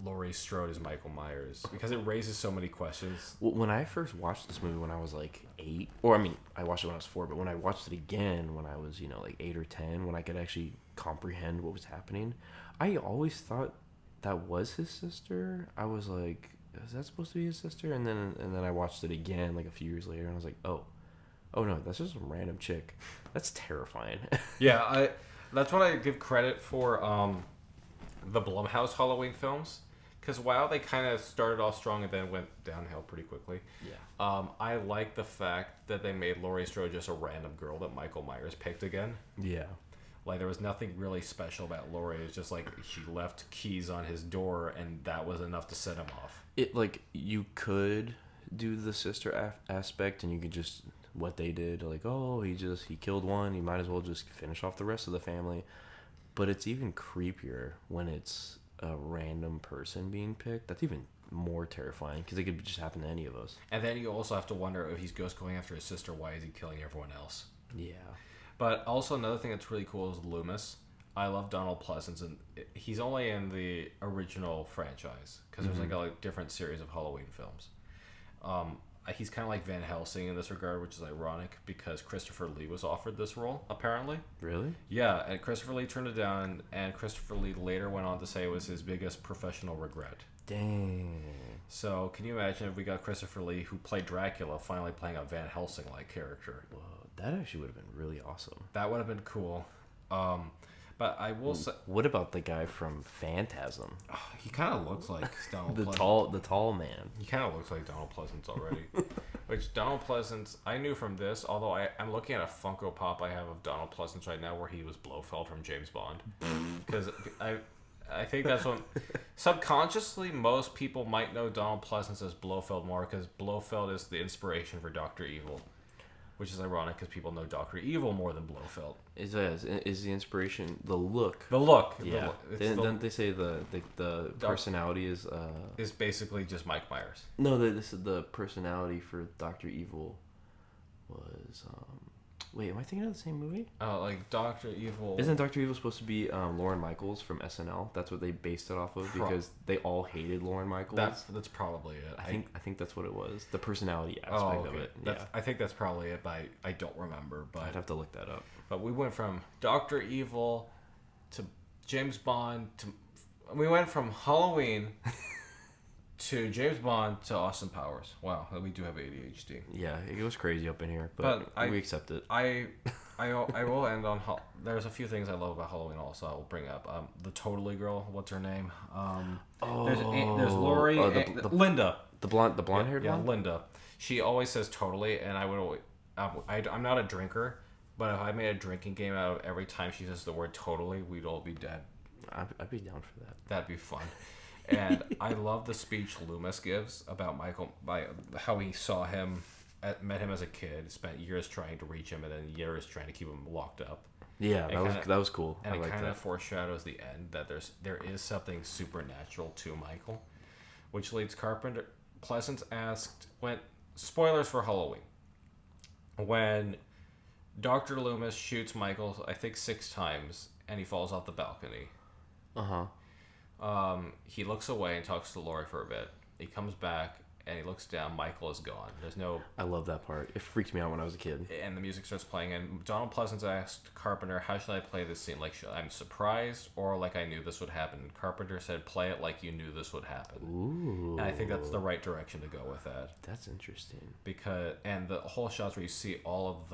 Laurie Strode is Michael Myers because it raises so many questions. Well, when I first watched this movie when I was like 8, or I mean, I watched it when I was 4, but when I watched it again when I was, like 8 or 10, when I could actually comprehend what was happening, I always thought that was his sister. I was like, is that supposed to be his sister? And then I watched it again like a few years later, and I was like, oh no, that's just some random chick. That's terrifying. Yeah, that's what I give credit for the Blumhouse Halloween films, because while they kind of started off strong and then went downhill pretty quickly. Yeah. I like the fact that they made Laurie Strode just a random girl that Michael Myers picked again. Yeah. Like, there was nothing really special about Laurie. It was just like she left keys on his door, and that was enough to set him off. You could do the sister aspect, and you could just what they did, he killed one. He might as well just finish off the rest of the family. But it's even creepier when it's a random person being picked. That's even more terrifying because it could just happen to any of us. And then you also have to wonder if he's just going after his sister. Why is he killing everyone else? Yeah. But also another thing that's really cool is Loomis. I love Donald Pleasence, and he's only in the original franchise because there's a different series of Halloween films. He's kind of like Van Helsing in this regard, which is ironic because Christopher Lee was offered this role, apparently. Really? Yeah, and Christopher Lee turned it down, and Christopher Lee later went on to say it was his biggest professional regret. Dang. So, can you imagine if we got Christopher Lee, who played Dracula, finally playing a Van Helsing-like character? Whoa, that actually would have been really awesome. That would have been cool. But I will say... What about the guy from Phantasm? He kind of looks like Donald the Pleasance. tall man. He kind of looks like Donald Pleasance already. Which Donald Pleasance, I knew from this, although I'm looking at a Funko Pop I have of Donald Pleasance right now where he was Blofeld from James Bond. Because I think that's what... Subconsciously, most people might know Donald Pleasance as Blofeld more because Blofeld is the inspiration for Dr. Evil. Which is ironic because people know Dr. Evil more than Blofeld. Is the inspiration the look? The look. Yeah. Didn't they say the personality is... is basically just Mike Myers. No, the personality for Dr. Evil was... Wait, am I thinking of the same movie? Oh, like Dr. Evil. Isn't Dr. Evil supposed to be Lorne Michaels from SNL? That's what they based it off of because they all hated Lorne Michaels. That's probably it. I think that's what it was. The personality aspect of it. Yeah. I think that's probably it, but I don't remember. But I'd have to look that up. But we went from Dr. Evil to James Bond to... We went from Halloween to James Bond to Austin Powers. Wow, we do have ADHD. Yeah, it was crazy up in here, but we accept it. I will end on... There's a few things I love about Halloween also I will bring up. The Totally girl, what's her name? There's Lori... Linda. The blonde-haired one? one? Linda. She always says totally, and I would always... I'm not a drinker, but if I made a drinking game out of every time she says the word totally, we'd all be dead. I'd be down for that. That'd be fun. And I love the speech Loomis gives about Michael, by how he saw him, met him as a kid, spent years trying to reach him, and then years trying to keep him locked up. Yeah, that was cool. And it kind of foreshadows the end that there is something supernatural to Michael, which leads Carpenter. Pleasance asked spoilers for Halloween. When Dr. Loomis shoots Michael, I think 6 times, and he falls off the balcony. He looks away and talks to Laurie for a bit. He comes back and he looks down. Michael is gone. There's no... I love that part. It freaked me out when I was a kid. And the music starts playing, and Donald Pleasance asked Carpenter, how should I play this scene? Like, I'm surprised or like I knew this would happen? And Carpenter said, play it like you knew this would happen. Ooh. And I think that's the right direction to go with that. That's interesting. And the whole shots where you see all of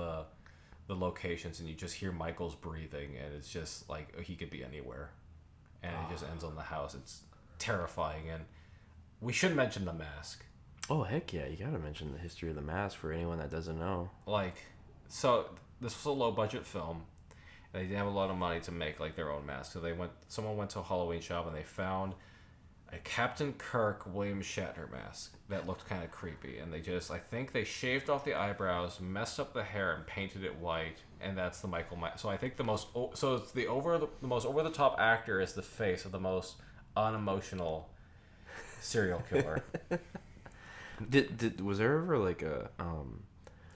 the locations and you just hear Michael's breathing, and it's just like he could be anywhere. And it just ends on the house. It's terrifying. And we should mention The Mask. Oh, heck yeah. You got to mention the history of The Mask for anyone that doesn't know. So this was a low-budget film. And they didn't have a lot of money to make, their own mask. So someone went to a Halloween shop and they found a Captain Kirk William Shatner mask that looked kind of creepy. And I think they shaved off the eyebrows, messed up the hair, and painted it white. And that's the Michael Myers. So I think the most over-the-top actor is the face of the most unemotional serial killer. Was there ever a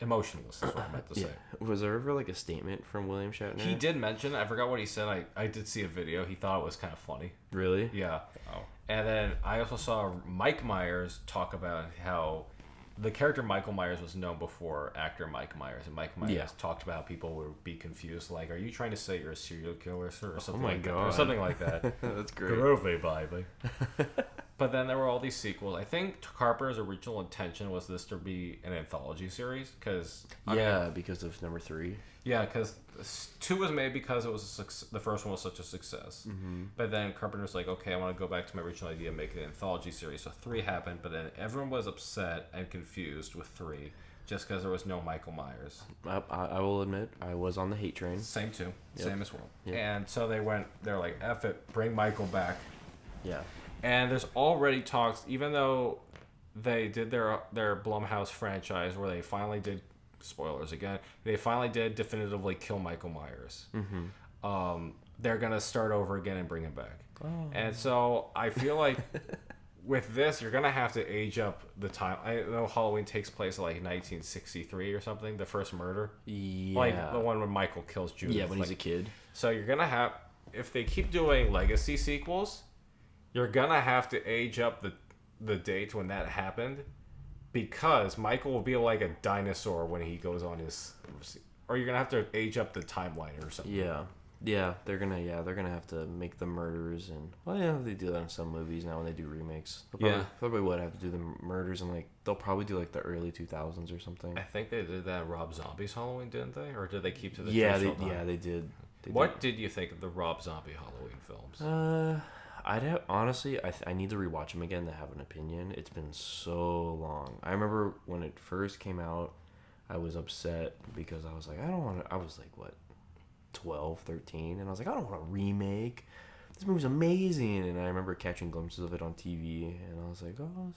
emotionless is what I meant to say. Was there ever a statement from William Shatner? He did mention, I forgot what he said. I did see a video. He thought it was kind of funny. Really? Yeah. Oh. And then I also saw Mike Myers talk about how the character Michael Myers was known before actor Mike Myers, and Mike Myers talked about how people would be confused, like, "Are you trying to say you're a serial killer, sir?" or something like that, or something like that. That's great. Groovy, baby. But then there were all these sequels. I think Carpenter's original intention was this to be an anthology series, because because of number 3. Yeah, because 2 was made because it was the first one was such a success. Mm-hmm. But then Carpenter was like, okay, I want to go back to my original idea and make an anthology series. So 3 happened, but then everyone was upset and confused with 3 just because there was no Michael Myers. I will admit, I was on the hate train. Same too. Yep. Same as well. Yep. And so they're like, F it, bring Michael back. Yeah. And there's already talks, even though they did their Blumhouse franchise where they finally did, spoilers again, they finally did definitively kill Michael Myers. Mm-hmm. They're going to start over again and bring him back. Oh. And so I feel like with this, you're going to have to age up the time. I know Halloween takes place in 1963 or something, the first murder. Yeah. The one when Michael kills Judith. Yeah, when he's a kid. So you're going to have, if they keep doing legacy sequels, you're going to have to age up the date when that happened, because Michael will be like a dinosaur when he goes on his... Or you're going to have to age up the timeline or something. Yeah, they're gonna have to make the murders, and they do that in some movies now when they do remakes. They'll probably would have to do the murders, and they'll probably do the early 2000s or something. I think they did that in Rob Zombie's Halloween, didn't they? Or did they keep to the they did. What did you think of the Rob Zombie Halloween films? Honestly, I need to rewatch them again to have an opinion. It's been so long. I remember when it first came out, I was upset because I was like, I don't want to. I was like, what, 12, 13, and I was like, I don't want a remake. This movie's amazing, and I remember catching glimpses of it on TV, and I was like, oh,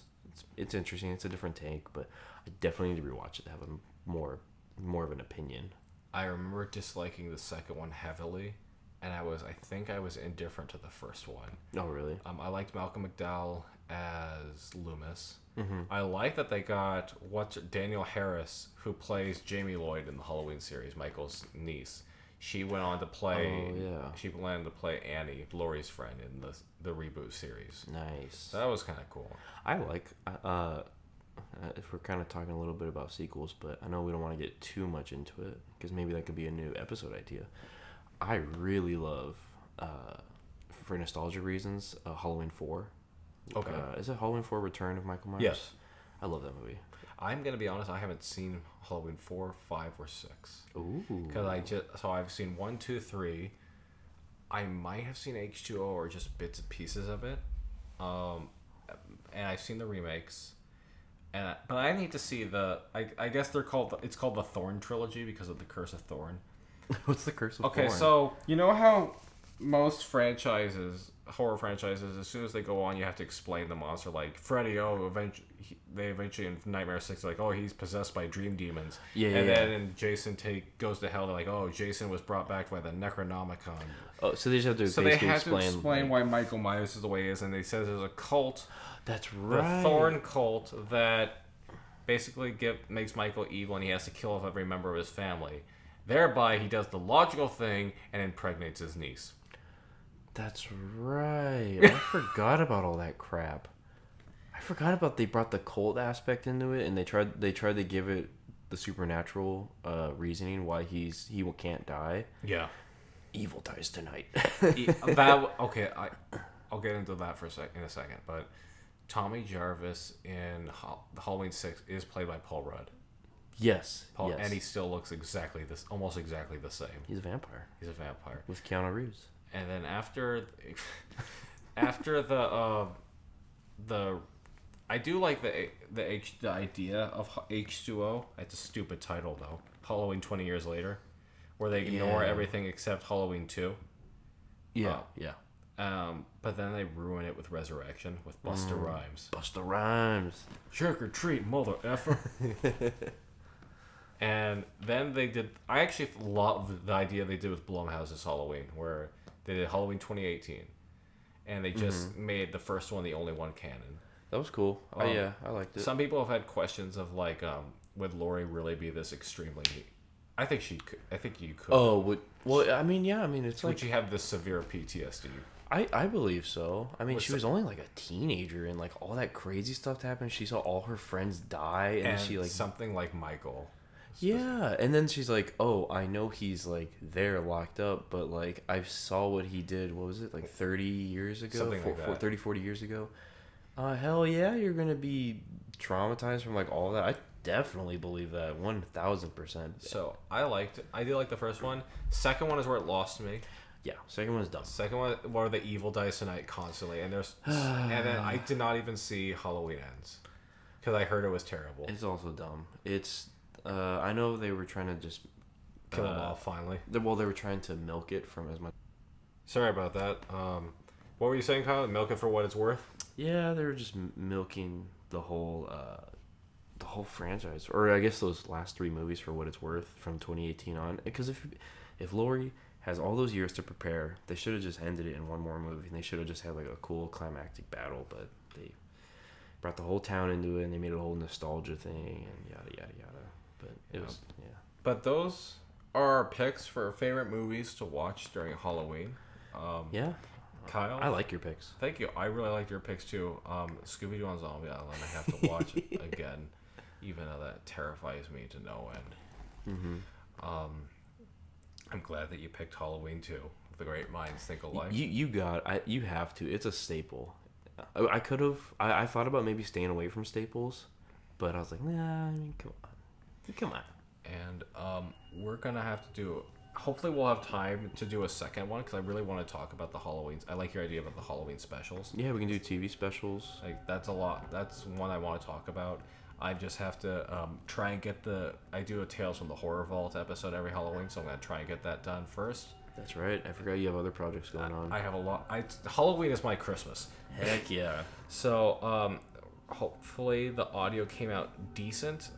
it's interesting. It's a different take, but I definitely need to rewatch it to have a more of an opinion. I remember disliking the second one heavily, and I think I was indifferent to the first one. Oh, really? I liked Malcolm McDowell as Loomis. Mm-hmm. I like that they got Danielle Harris, who plays Jamie Lloyd in the Halloween series, Michael's niece. She went on to play. Oh, yeah. She went on to play Annie, Laurie's friend, in the reboot series. Nice. So that was kind of cool. I like. If we're kind of talking a little bit about sequels, but I know we don't want to get too much into it because maybe that could be a new episode idea. I really love, for nostalgia reasons, Halloween 4. Okay. Is it Halloween 4 Return of Michael Myers? Yes. I love that movie. I'm gonna be honest. I haven't seen Halloween 4, 5, or 6. Ooh. Because I've seen 1, 2, 3. I might have seen H2O or just bits and pieces of it. And I've seen the remakes. But I need to see I guess it's called the Thorn trilogy because of the Curse of Thorn. What's the Curse of Thorn? Okay, so you know how most horror franchises, as soon as they go on, you have to explain the monster. Like Freddy, they eventually in Nightmare 6, like, oh, he's possessed by dream demons. Yeah. And then in Jason goes to hell, they're like, oh, Jason was brought back by the Necronomicon. Oh, so they just have to explain why Michael Myers is the way he is, and they says there's a cult. That's right. The Thorn cult that basically makes Michael evil, and he has to kill off every member of his family. Thereby, he does the logical thing and impregnates his niece. That's right. I forgot about all that crap. I forgot about they brought the cult aspect into it, and they tried to give it the supernatural reasoning why he can't die. Yeah. Evil dies tonight. Okay, I'll get into that in a second, but Tommy Jarvis in Halloween 6 is played by Paul Rudd. Yes. And he still looks almost exactly the same. He's a vampire. With Keanu Reeves. And then after the I do like the idea of H2O. It's a stupid title though. Halloween 20 years later, where they ignore everything except Halloween 2. Yeah. But then they ruin it with Resurrection with Busta Rhymes. Busta Rhymes. Trick or treat, mother effer. And then they did. I actually love the idea they did with Blumhouse's Halloween, where they did Halloween 2018, and they just made the first one the only one canon. That was cool. I liked it. Some people have had questions of like, would Laurie really be this extremely? I think she could. I think you could. Oh, well, I mean, yeah. I mean, it's like. Would she have this severe PTSD? I believe so. I mean, she was only like a teenager, and like all that crazy stuff happened. She saw all her friends die, and she like something like Michael. Yeah, and then she's like, "Oh, I know he's like there locked up, but like I saw what he did. What was it, like 30 years ago? Something like that. 30, 40 years ago. Hell yeah, you're gonna be traumatized from like all that. I definitely believe that 1000%. So I did like the first one. Second one is where it lost me. Yeah, second one is dumb. Second one, where the evil dies tonight constantly, and then I did not even see Halloween Ends because I heard it was terrible. It's also dumb. It's I know they were trying to just kill them all finally. They were trying to milk it from as much. Sorry about that. What were you saying, Kyle? Milk it for what it's worth? Yeah, they were just milking the whole franchise, or I guess those last 3 movies for what it's worth from 2018 on. Because if Laurie has all those years to prepare, they should have just ended it in one more movie, and they should have just had like a cool climactic battle. But they brought the whole town into it, and they made it a whole nostalgia thing, and yada yada yada. But it was But those are our picks for favorite movies to watch during Halloween. Yeah. Kyle, I like your picks. Thank you. I really liked your picks too. Scooby-Doo on Zombie Island. I have to watch it again, even though that terrifies me to no end. Mm-hmm. I'm glad that you picked Halloween too. The great minds think alike. You have to. It's a staple. I could have. I thought about maybe staying away from staples, but I was like, nah. I mean, come on. And we're gonna have to do hopefully we'll have time to do a second one because I really want to talk about the Halloween. I like your idea about the Halloween specials. Yeah, we can do TV specials. Like that's a lot. That's one I want to talk about. I just have to try and get I do a Tales from the Horror Vault episode every Halloween, so I'm gonna try and get that done first. That's right. I forgot you have other projects going on. I have a lot. Halloween is my Christmas. Heck yeah. So hopefully the audio came out decent.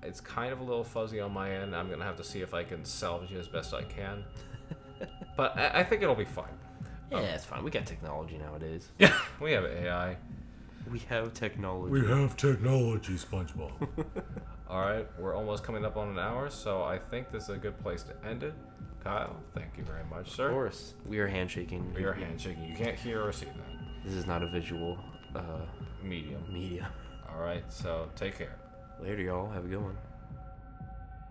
It's kind of a little fuzzy on my end. I'm gonna have to see if I can salvage it as best I can. But I think it'll be fine. Yeah, it's fine. We got technology nowadays. Yeah, we have AI. We have technology. We have technology, SpongeBob. All right, we're almost coming up on an hour, so I think this is a good place to end it. Kyle, thank you very much, sir. Of course. We are handshaking. We are handshaking. You can't hear or see that. This is not a visual Medium. media. All right, so take care. Later, y'all. Have a good one.